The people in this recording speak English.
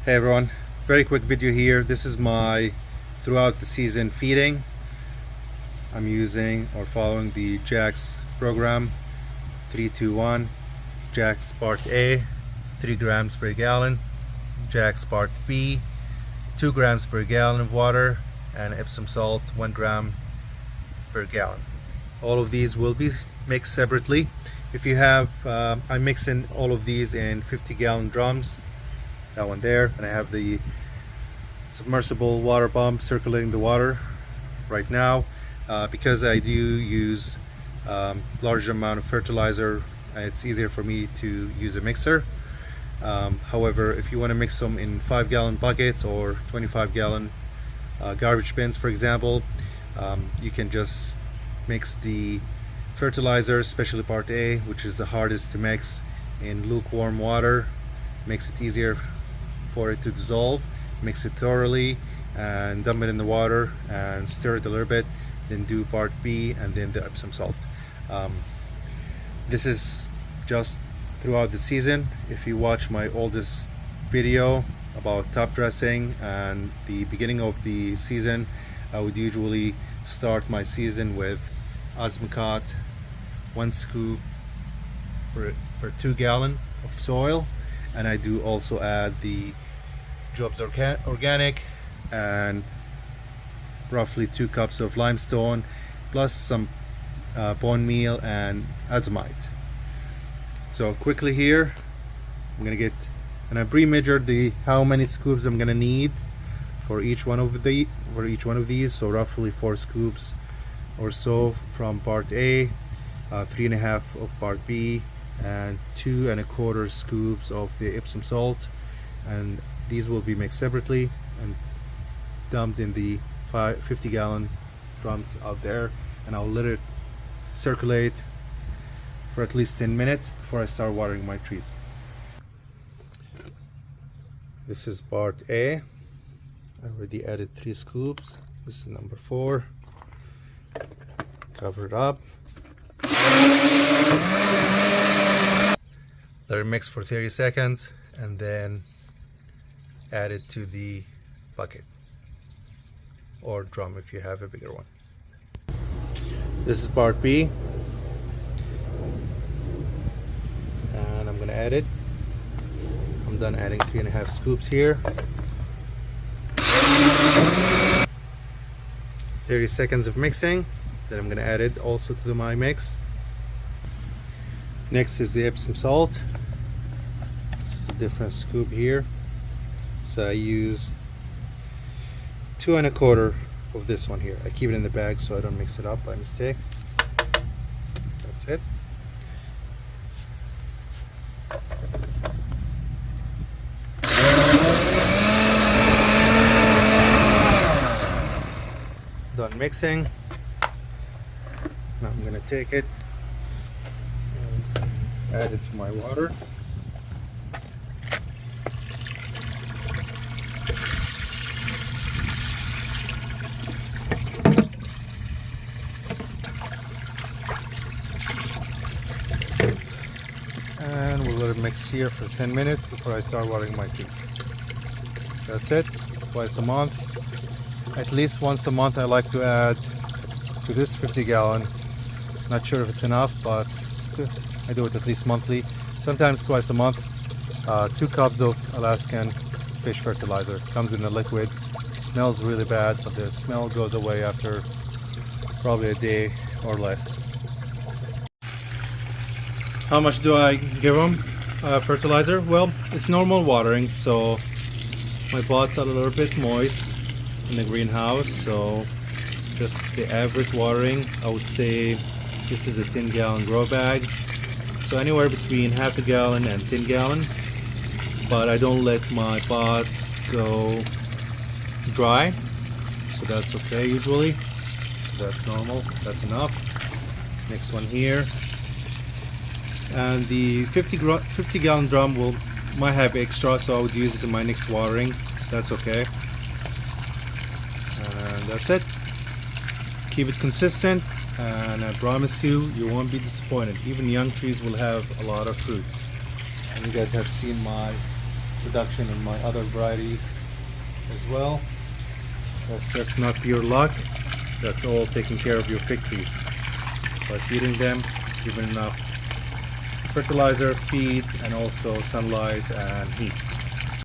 Hey everyone, very quick video here. This is my throughout the season feeding. I'm using or following the JAX program 321. JAX Part A 3 grams per gallon, JAX Part B 2 grams per gallon of water, and Epsom salt 1 gram per gallon. All of these will be mixed separately. If you have I'm mixing all of these in 50-gallon drums, that one there, and I have the submersible water pump circulating the water right now. Because I do use larger amount of fertilizer, it's easier for me to use a mixer. However, if you want to mix them in 5-gallon buckets or 25-gallon garbage bins, for example, you can just mix the fertilizer, especially Part A, which is the hardest to mix, in lukewarm water. Makes it easier for it to dissolve. Mix it thoroughly and dump it in the water and stir it a little bit, then do Part B and then the Epsom salt. This is just throughout the season. If you watch my oldest video about top dressing and the beginning of the season, I would usually start my season with Osmocote 1 scoop per 2 gallon of soil, and I do also add the Jobs Organic and roughly 2 cups of limestone plus some bone meal and azomite. So quickly here, I'm gonna get, and I pre-measured the how many scoops I'm gonna need for each one of these. So roughly 4 scoops or so from Part A, 3.5 of Part B, and 2 1/4 scoops of the Epsom salt. And these will be mixed separately and dumped in the 50-gallon drums out there, and I'll let it circulate for at least 10 minutes before I start watering my trees. This is Part A. I already added 3 scoops. This is number 4. Cover it up. Let it mix for 30 seconds and then add it to the bucket or drum if you have a bigger one. This is Part B, and I'm gonna add it. I'm done adding 3.5 scoops here. 30 seconds of mixing, then I'm gonna add it also to my mix. Next is the Epsom salt. This is a different scoop here. So I use 2 1/4 of this one here. I keep it in the bag so I don't mix it up by mistake. That's it. Done mixing. Now I'm gonna take it and add it to my water. And we'll let it mix here for 10 minutes before I start watering my trees. That's it. Twice a month. At least once a month I like to add to this 50-gallon. Not sure if it's enough, but I do it at least monthly. Sometimes twice a month. 2 cups of Alaskan fish fertilizer. Comes in a liquid. Smells really bad, but the smell goes away after probably a day or less. How much do I give them fertilizer? Well, it's normal watering, so my pots are a little bit moist in the greenhouse, so just the average watering, I would say this is a 10-gallon grow bag, so anywhere between half a gallon and 10 gallon. But I don't let my pots go dry, so that's okay usually. That's normal, that's enough. Next one here. And the 50-gallon drum might have extra, so I would use it in my next watering. That's okay. And that's it. Keep it consistent, and I promise you, you won't be disappointed. Even young trees will have a lot of fruits. And you guys have seen my production in my other varieties as well. That's just not pure luck. That's all taking care of your fig trees. By feeding them, giving enough fertilizer, feed, and also sunlight and heat.